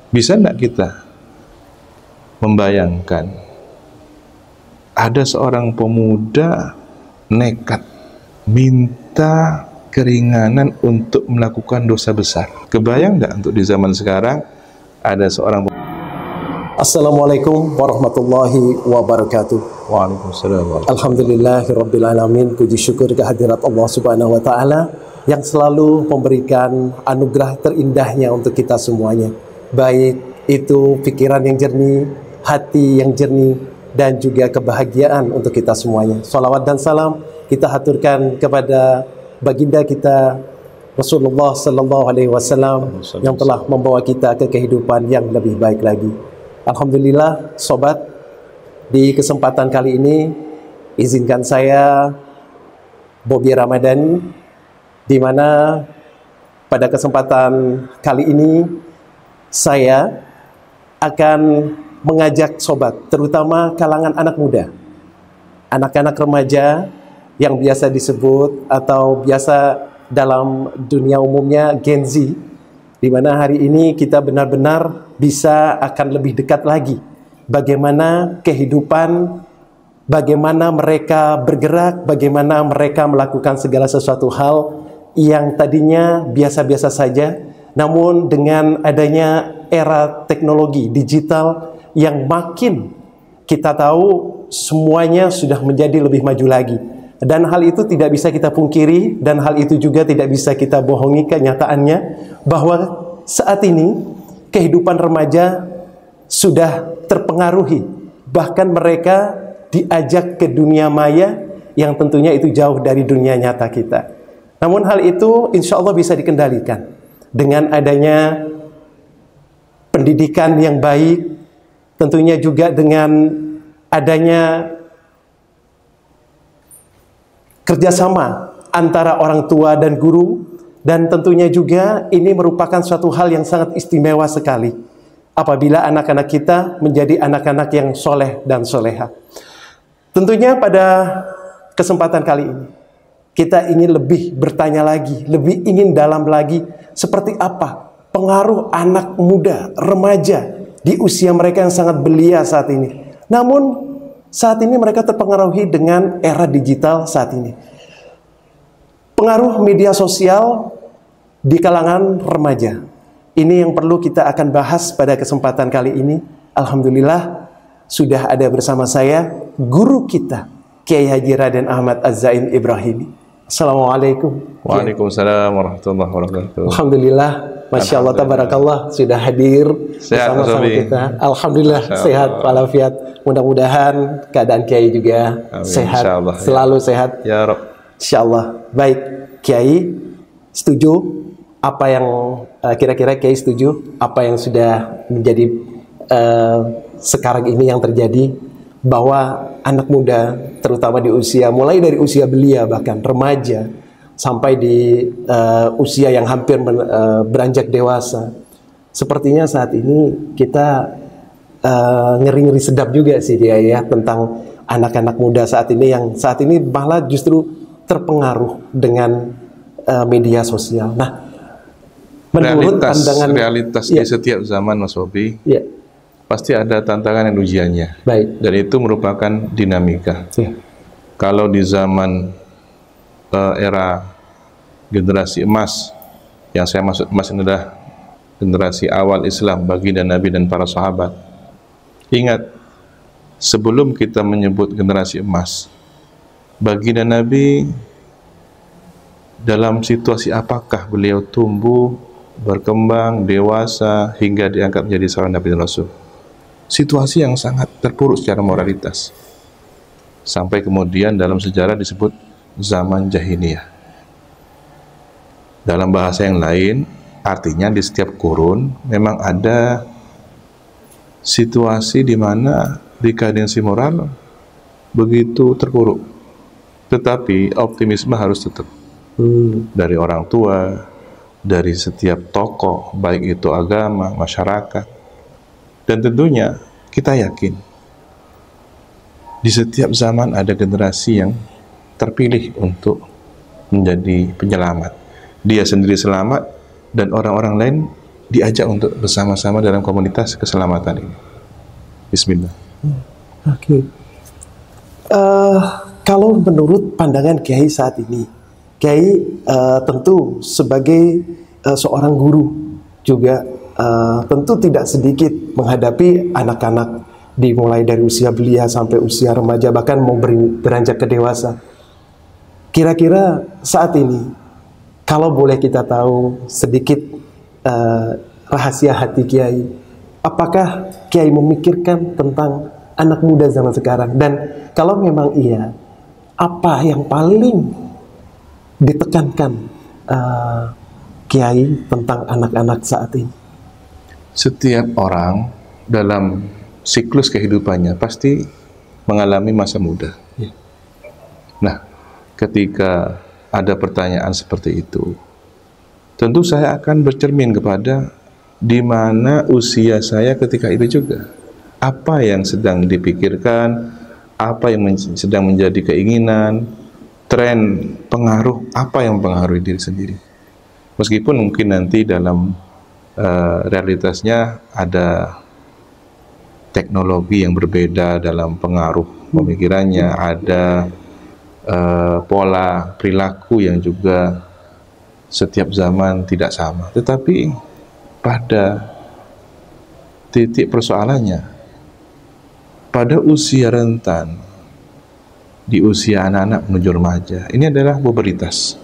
Bisa enggak kita membayangkan ada seorang pemuda nekat minta keringanan untuk melakukan dosa besar? Kebayang enggak untuk di zaman sekarang ada seorang... Assalamualaikum warahmatullahi wabarakatuh. Waalaikumsalam. Alhamdulillahirabbil alamin. Puji syukur kehadirat Allah Subhanahu wa taala yang selalu memberikan anugerah terindahnya untuk kita semuanya. Baik itu pikiran yang jernih, hati yang jernih, dan juga kebahagiaan untuk kita semuanya. Salawat dan salam kita haturkan kepada baginda kita Rasulullah sallallahu alaihi wasallam yang telah membawa kita ke kehidupan yang lebih baik lagi. Alhamdulillah, sobat, di kesempatan kali ini izinkan saya Bobby Ramadhani, di mana pada kesempatan kali ini saya akan mengajak sobat, terutama kalangan anak muda, anak-anak remaja yang biasa disebut atau biasa dalam dunia umumnya Gen Z, di mana hari ini kita benar-benar bisa akan lebih dekat lagi bagaimana kehidupan, bagaimana mereka bergerak, bagaimana mereka melakukan segala sesuatu hal yang tadinya biasa-biasa saja, namun dengan adanya era teknologi digital yang makin kita tahu semuanya sudah menjadi lebih maju lagi. Dan hal itu tidak bisa kita pungkiri, dan hal itu juga tidak bisa kita bohongi kenyataannya, bahwa saat ini kehidupan remaja sudah terpengaruhi, bahkan mereka diajak ke dunia maya yang tentunya itu jauh dari dunia nyata kita. Namun hal itu insya Allah bisa dikendalikan dengan adanya pendidikan yang baik, tentunya juga dengan adanya kerjasama antara orang tua dan guru, dan tentunya juga ini merupakan suatu hal yang sangat istimewa sekali apabila anak-anak kita menjadi anak-anak yang soleh dan soleha. Tentunya pada kesempatan kali ini kita ingin lebih bertanya lagi, lebih ingin dalam lagi seperti apa pengaruh anak muda, remaja di usia mereka yang sangat belia saat ini. Namun saat ini mereka terpengaruhi dengan era digital saat ini. Pengaruh media sosial di kalangan remaja. Ini yang perlu kita akan bahas pada kesempatan kali ini. Alhamdulillah sudah ada bersama saya guru kita, Kiai Haji Raden Ahmad Az-Zain Ibrahimi. Assalamualaikum. Waalaikumsalam warahmatullahi wabarakatuh. Alhamdulillah, Masya Allah, tabarakallah, sudah hadir bersama-sama kita. Alhamdulillah, sehat walafiat. Mudah-mudahan keadaan Kiai juga sehat, selalu sehat. Ya Rabb. Insyaallah. Baik, Kiai setuju apa yang kira-kira Kiai setuju apa yang sudah menjadi sekarang ini yang terjadi, bahwa anak muda terutama di usia mulai dari usia belia bahkan remaja sampai di usia yang hampir beranjak dewasa, sepertinya saat ini kita ngeri-ngeri sedap juga sih dia ya tentang anak-anak muda saat ini yang saat ini malah justru terpengaruh dengan media sosial. Nah, menurut pandangan realitas ya, di setiap zaman, Mas Bobby, ya, pasti ada tantangan dan ujiannya. Baik. Dan itu merupakan dinamika. Ya. Kalau di zaman era generasi emas, yang saya maksud emas ini adalah generasi awal Islam, baginda Nabi dan para sahabat. Ingat, sebelum kita menyebut generasi emas, baginda Nabi dalam situasi apakah beliau tumbuh, berkembang, dewasa, hingga diangkat menjadi seorang Nabi dan Rasul? Situasi yang sangat terpuruk secara moralitas. Sampai kemudian dalam sejarah disebut zaman jahiliyah. Dalam bahasa yang lain, artinya di setiap kurun memang ada situasi di mana dekadensi moral begitu terpuruk. Tetapi optimisme harus tetap. Dari orang tua, dari setiap tokoh, baik itu agama, masyarakat. Dan tentunya kita yakin di setiap zaman ada generasi yang terpilih untuk menjadi penyelamat. Dia sendiri selamat dan orang-orang lain diajak untuk bersama-sama dalam komunitas keselamatan ini. Bismillah. Oke. Kalau menurut pandangan Kiai saat ini, Kiai tentu sebagai seorang guru juga tentu tidak sedikit menghadapi anak-anak dimulai dari usia belia sampai usia remaja, bahkan mau beranjak ke dewasa. Kira-kira saat ini, kalau boleh kita tahu sedikit rahasia hati Kiai, apakah Kiai memikirkan tentang anak muda zaman sekarang? Dan kalau memang iya, apa yang paling ditekankan Kiai tentang anak-anak saat ini? Setiap orang dalam siklus kehidupannya pasti mengalami masa muda. Ya. Nah, ketika ada pertanyaan seperti itu, tentu saya akan bercermin kepada di mana usia saya ketika itu juga. Apa yang sedang dipikirkan, apa yang sedang menjadi keinginan, tren, pengaruh, apa yang mempengaruhi diri sendiri. Meskipun mungkin nanti dalam realitasnya ada teknologi yang berbeda dalam pengaruh pemikirannya, ada pola perilaku yang juga setiap zaman tidak sama. Tetapi pada titik persoalannya, pada usia rentan, di usia anak-anak menuju remaja, ini adalah puberitas.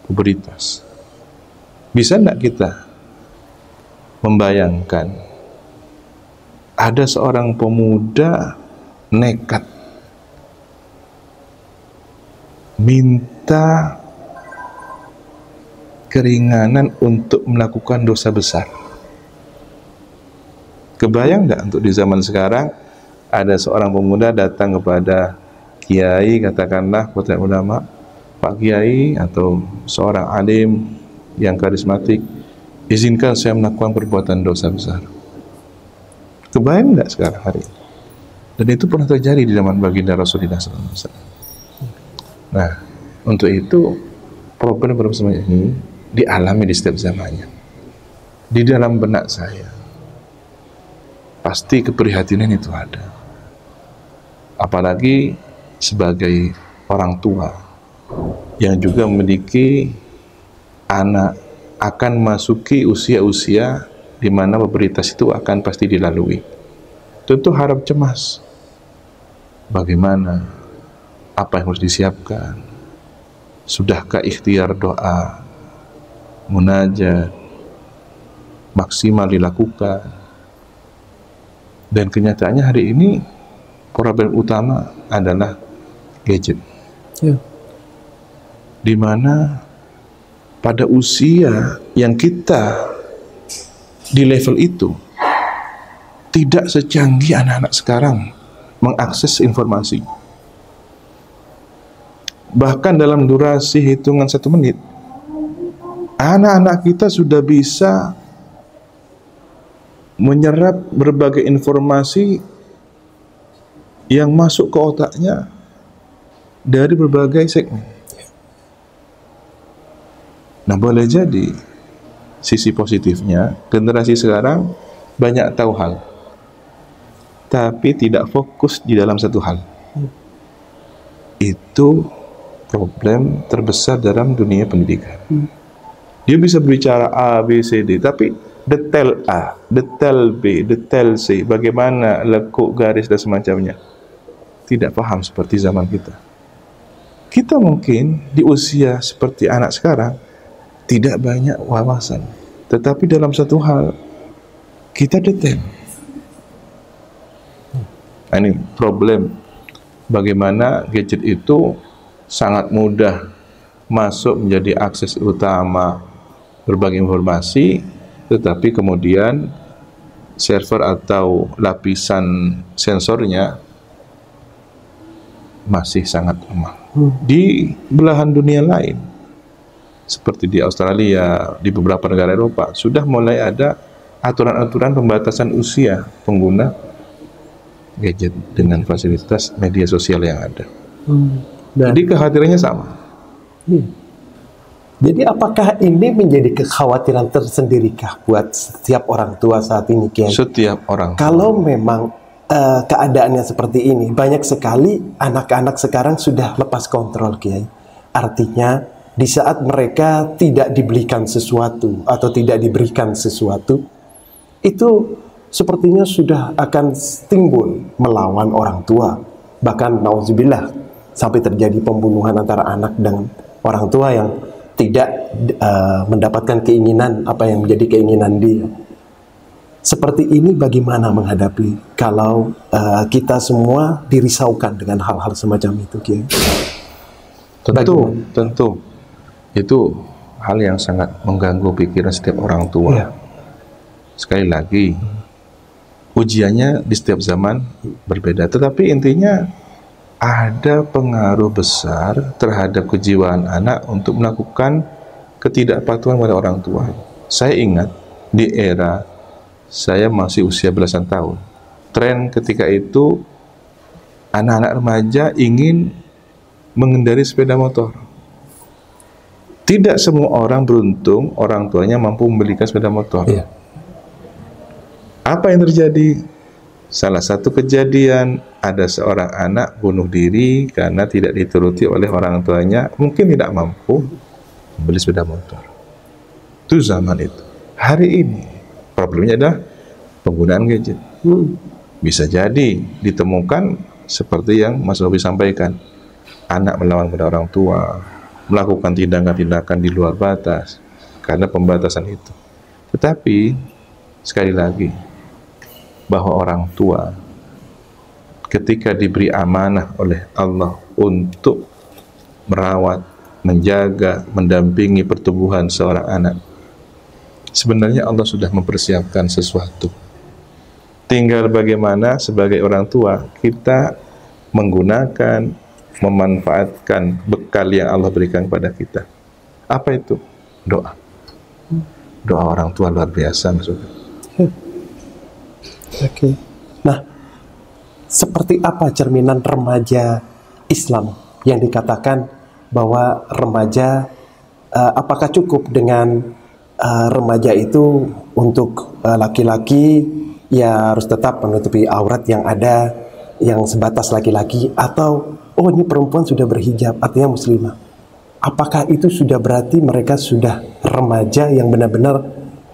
Puberitas. Bisa enggak kita membayangkan ada seorang pemuda nekat minta keringanan untuk melakukan dosa besar? Kebayang enggak untuk di zaman sekarang ada seorang pemuda datang kepada kiai, katakanlah kota ulama, Pak Kiai atau seorang alim yang karismatik, izinkan saya melakukan perbuatan dosa besar. Kebayang enggak sekarang hari ini? Dan itu pernah terjadi di zaman baginda Rasulullah SAW. Nah, untuk itu problem semacam ini dialami di setiap zamannya. Di dalam benak saya pasti keprihatinan itu ada. Apalagi sebagai orang tua yang juga memiliki anak, akan masuki usia-usia di mana puberitas itu akan pasti dilalui. Tentu harap cemas. Bagaimana? Apa yang harus disiapkan? Sudahkah ikhtiar doa, munajat, maksimal dilakukan? Dan kenyataannya hari ini problem utama adalah gadget. Ya. Di mana pada usia yang kita di level itu tidak secanggih anak-anak sekarang mengakses informasi. Bahkan dalam durasi hitungan 1 menit, anak-anak kita sudah bisa menyerap berbagai informasi yang masuk ke otaknya dari berbagai segmen. Nah, boleh jadi sisi positifnya, generasi sekarang banyak tahu hal, tapi tidak fokus di dalam satu hal. Itu problem terbesar dalam dunia pendidikan. Dia bisa berbicara A, B, C, D, tapi detail A, detail B, detail C, bagaimana lekuk garis dan semacamnya, tidak paham seperti zaman kita. Kita mungkin di usia seperti anak sekarang tidak banyak wawasan, tetapi dalam satu hal kita detail. Nah, ini problem bagaimana gadget itu sangat mudah masuk menjadi akses utama berbagai informasi, tetapi kemudian server atau lapisan sensornya masih sangat lemah. Di belahan dunia lain seperti di Australia, di beberapa negara Eropa, sudah mulai ada aturan-aturan pembatasan usia pengguna gadget dengan fasilitas media sosial yang ada. Jadi kekhawatirannya sama. Jadi apakah ini menjadi kekhawatiran tersendirikah buat setiap orang tua saat ini, Kiai? Setiap orang. Kalau memang keadaannya seperti ini, banyak sekali anak-anak sekarang sudah lepas kontrol, Kiai. Artinya di saat mereka tidak dibelikan sesuatu atau tidak diberikan sesuatu, itu sepertinya sudah akan timbul melawan orang tua. Bahkan nauzubillah sampai terjadi pembunuhan antara anak dengan orang tua yang tidak mendapatkan keinginan apa yang menjadi keinginan dia. Seperti ini bagaimana menghadapi kalau kita semua dirisaukan dengan hal-hal semacam itu, Kiai? Tentu itu hal yang sangat mengganggu pikiran setiap orang tua. Ya. Sekali lagi, ujiannya di setiap zaman berbeda, tetapi intinya ada pengaruh besar terhadap kejiwaan anak untuk melakukan ketidakpatuhan pada orang tua. Saya ingat di era saya masih usia belasan tahun, tren ketika itu anak-anak remaja ingin mengendarai sepeda motor. Tidak semua orang beruntung orang tuanya mampu membelikan sepeda motor. Iya. Apa yang terjadi? Salah satu kejadian, ada seorang anak bunuh diri karena tidak dituruti oleh orang tuanya, mungkin tidak mampu membeli sepeda motor. Itu zaman itu. Hari ini problemnya adalah penggunaan gadget. Bisa jadi ditemukan seperti yang Mas Robi sampaikan, anak melawan pada orang tua, melakukan tindakan-tindakan di luar batas karena pembatasan itu. Tetapi sekali lagi, bahwa orang tua ketika diberi amanah oleh Allah untuk merawat, menjaga, mendampingi pertumbuhan seorang anak, sebenarnya Allah sudah mempersiapkan sesuatu. Tinggal bagaimana sebagai orang tua kita menggunakan, memanfaatkan bekal yang Allah berikan kepada kita. Apa itu? Doa. Doa orang tua luar biasa maksudnya. Oke. Nah, seperti apa cerminan remaja Islam yang dikatakan bahwa remaja, apakah cukup dengan remaja itu untuk laki-laki ya harus tetap menutupi aurat yang ada, yang sebatas laki-laki, atau oh ini perempuan sudah berhijab artinya muslimah? Apakah itu sudah berarti mereka sudah remaja yang benar-benar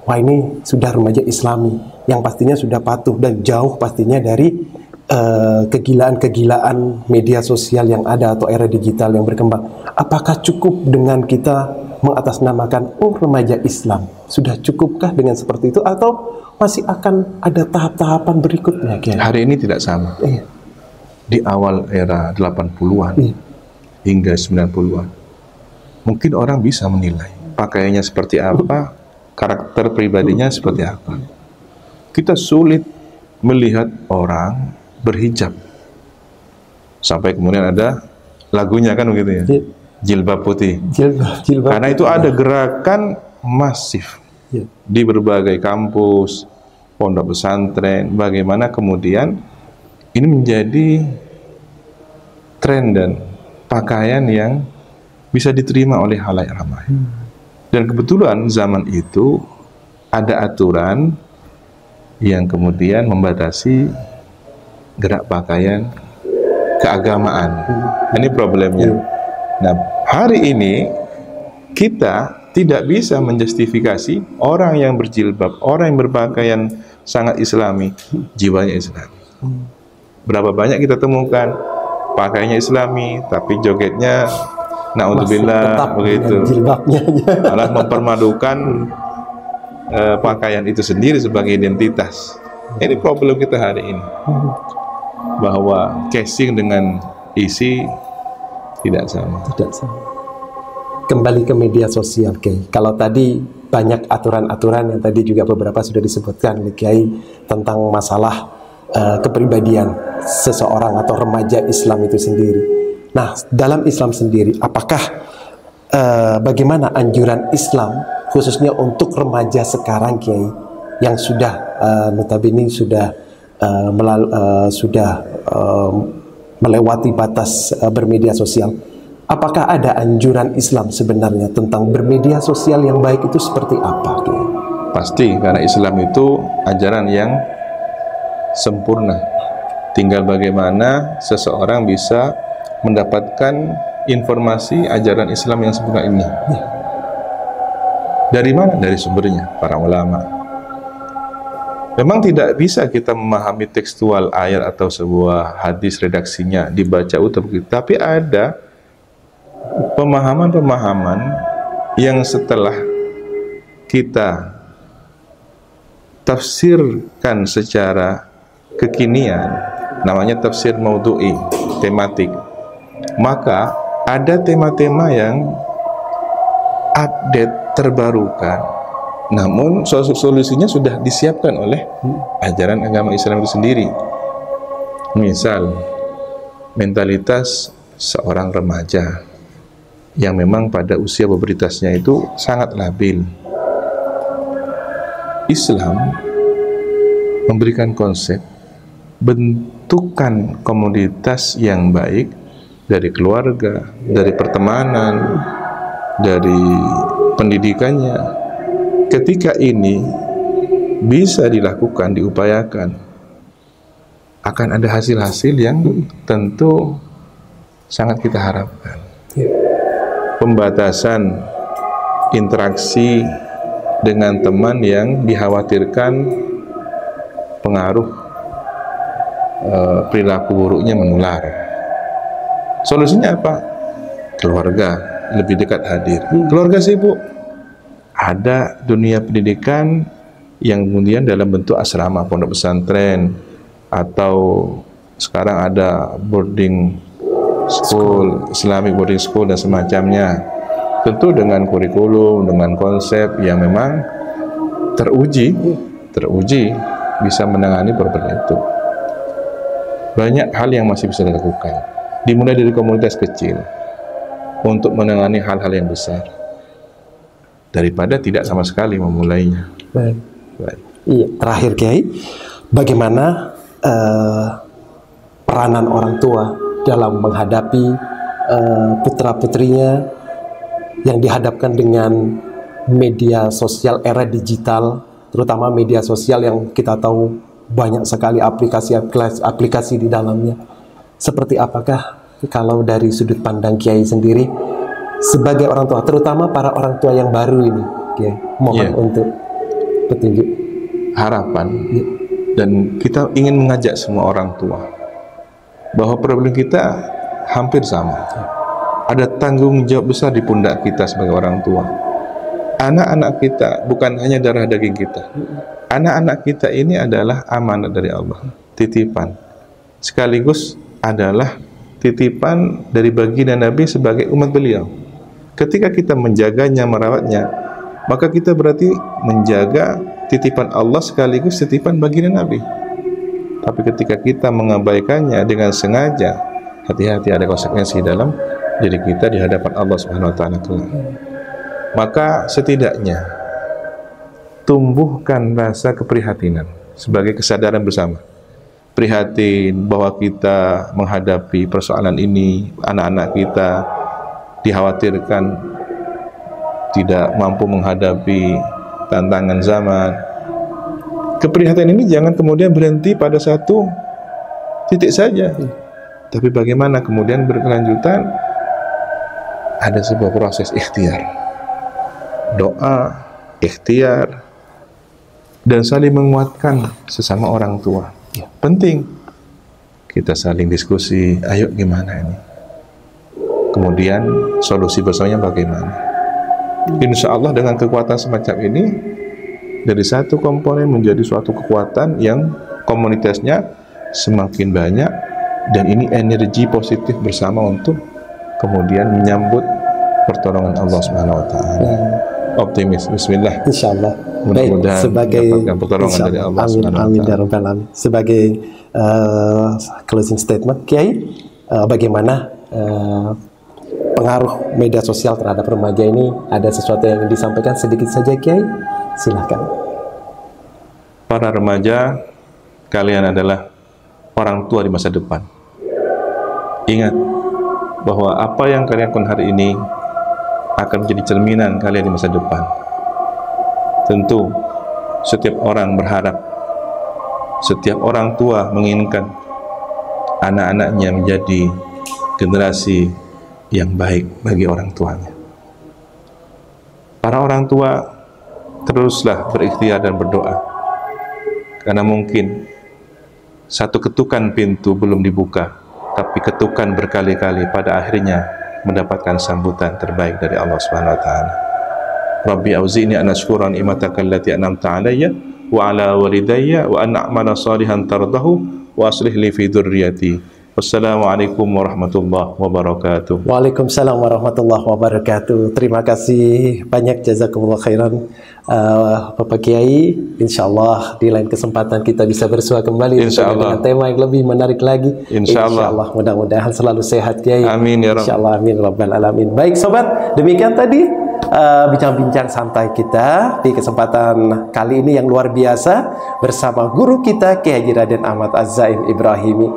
wah ini sudah remaja Islami yang pastinya sudah patuh dan jauh pastinya dari kegilaan-kegilaan media sosial yang ada atau era digital yang berkembang? Apakah cukup dengan kita mengatasnamakan oh remaja Islam? Sudah cukupkah dengan seperti itu atau masih akan ada tahap-tahapan berikutnya? Hari ini tidak sama. Iya. Di awal era 80-an hingga 90-an, mungkin orang bisa menilai pakaiannya seperti apa, karakter pribadinya seperti apa. Kita sulit melihat orang berhijab sampai kemudian ada lagunya kan begitu ya, jilbab putih. Jilbab karena itu ada gerakan masif di berbagai kampus, pondok pesantren, bagaimana kemudian ini menjadi tren dan pakaian yang bisa diterima oleh khalayak ramai. Dan kebetulan zaman itu ada aturan yang kemudian membatasi gerak pakaian keagamaan. Ini problemnya. Nah, hari ini kita tidak bisa menjustifikasi orang yang berjilbab, orang yang berpakaian sangat Islami, jiwanya Islami. Berapa banyak kita temukan pakaiannya Islami, tapi jogetnya na'udzubillah begitu. Malah mempermadukan pakaian itu sendiri sebagai identitas. Ini problem kita hari ini. Bahwa casing dengan isi tidak sama. Tidak sama. Kembali ke media sosial, Kiai. Kalau tadi banyak aturan-aturan yang tadi juga beberapa sudah disebutkan oleh Kiai tentang masalah kepribadian seseorang atau remaja Islam itu sendiri. Nah, dalam Islam sendiri, apakah bagaimana anjuran Islam khususnya untuk remaja sekarang, Kiai, yang sudah notabene sudah melewati batas bermedia sosial? apakah ada anjuran Islam sebenarnya tentang bermedia sosial yang baik itu seperti apa, Kiai? Pasti, karena Islam itu ajaran yang sempurna. Tinggal bagaimana seseorang bisa mendapatkan informasi ajaran Islam yang sempurna ini. Dari mana? Dari sumbernya, para ulama. Memang tidak bisa kita memahami tekstual ayat atau sebuah hadis redaksinya dibaca utuh begitu, tapi ada pemahaman-pemahaman yang setelah kita tafsirkan secara kekinian, namanya tafsir maudhu'i, tematik. Maka ada tema-tema yang update, terbarukan, namun solusinya sudah disiapkan oleh ajaran agama Islam itu sendiri. Misal, mentalitas seorang remaja yang memang pada usia pubertasnya itu sangat labil. Islam memberikan konsep bentukan komunitas yang baik dari keluarga, dari pertemanan, dari pendidikannya. Ketika ini bisa dilakukan, diupayakan, akan ada hasil-hasil yang tentu sangat kita harapkan. Pembatasan interaksi dengan teman yang dikhawatirkan pengaruh perilaku buruknya menular. Solusinya apa? Keluarga lebih dekat hadir. Keluarga sibuk, ada dunia pendidikan yang kemudian dalam bentuk asrama, pondok pesantren, atau sekarang ada boarding school, Islamic boarding school dan semacamnya. Tentu dengan kurikulum, dengan konsep yang memang teruji bisa menangani problem itu. Banyak hal yang masih bisa dilakukan, dimulai dari komunitas kecil untuk menangani hal-hal yang besar daripada tidak sama sekali memulainya. Baik. Iya, terakhir Kiai, bagaimana peranan orang tua dalam menghadapi putra-putrinya yang dihadapkan dengan media sosial era digital, terutama media sosial yang kita tahu banyak sekali aplikasi di dalamnya. Seperti apakah kalau dari sudut pandang Kiai sendiri sebagai orang tua, terutama para orang tua yang baru ini, Kiai, mohon untuk petunjuk, harapan, dan kita ingin mengajak semua orang tua bahwa problem kita hampir sama. Ada tanggung jawab besar di pundak kita sebagai orang tua. Anak-anak kita bukan hanya darah daging kita. Anak-anak kita ini adalah amanat dari Allah, titipan. Sekaligus adalah titipan dari baginda Nabi sebagai umat beliau. Ketika kita menjaganya, merawatnya, maka kita berarti menjaga titipan Allah sekaligus titipan baginda Nabi. Tapi ketika kita mengabaikannya dengan sengaja, hati-hati, ada konsekuensi dalam diri kita di hadapan Allah Subhanahu wa taala kelak. Maka setidaknya tumbuhkan rasa keprihatinan sebagai kesadaran bersama. Prihatin bahwa kita menghadapi persoalan ini, anak-anak kita dikhawatirkan tidak mampu menghadapi tantangan zaman. Keprihatinan ini jangan kemudian berhenti pada satu titik saja, tapi bagaimana kemudian berkelanjutan. Ada sebuah proses ikhtiar, doa, ikhtiar, dan saling menguatkan sesama orang tua. Penting kita saling diskusi, ayo gimana ini, kemudian solusi bersamanya bagaimana. Insya Allah dengan kekuatan semacam ini, dari satu komponen menjadi suatu kekuatan yang komunitasnya semakin banyak, dan ini energi positif bersama untuk kemudian menyambut pertolongan Allah Subhanahu wa taala. Optimis, bismillah. Insyaallah. Mudah-mudahan sebagai mendapatkan pertolongan dari Allah Subhanahu wa taala. Amin. Sebagai closing statement, Kiai, bagaimana pengaruh media sosial terhadap remaja ini? Ada sesuatu yang ingin disampaikan sedikit saja, Kiai? Silahkan. Para remaja, kalian adalah orang tua di masa depan. Ingat, bahwa apa yang kalian lakukan hari ini akan menjadi cerminan kalian di masa depan. Tentu setiap orang berharap, setiap orang tua menginginkan anak-anaknya menjadi generasi yang baik bagi orang tuanya. Para orang tua teruslah berikhtiar dan berdoa, karena mungkin satu ketukan pintu belum dibuka, tapi ketukan berkali-kali pada akhirnya mendapatkan sambutan terbaik dari Allah Subhanahu wa taala. Rabbi auzi'ni an ashkura ni'mataka allati an'amta 'alayya wa 'ala walidayya wa an a'mala salihan tardahu wa aslih li fi dzurriyyati. Wassalamualaikum warahmatullahi wabarakatuh. Waalaikumsalam warahmatullahi wabarakatuh. Terima kasih banyak, jazakumullah khairan Bapak Kiai. Insyaallah di lain kesempatan kita bisa bersua kembali dengan tema yang lebih menarik lagi. Insyaallah mudah-mudahan selalu sehat Kiai. Amin ya Rabb. Insyaallah amin rabbal alamin. Baik sobat, demikian tadi bincang-bincang santai kita di kesempatan kali ini yang luar biasa bersama guru kita Kiai Haji Raden Ahmad Az-Zaim Ibrahimi.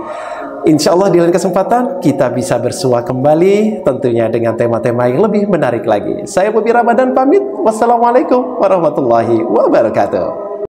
Insya Allah di lain kesempatan kita bisa bersua kembali tentunya dengan tema-tema yang lebih menarik lagi. Saya Bobi Ramadan pamit. Wassalamualaikum warahmatullahi wabarakatuh.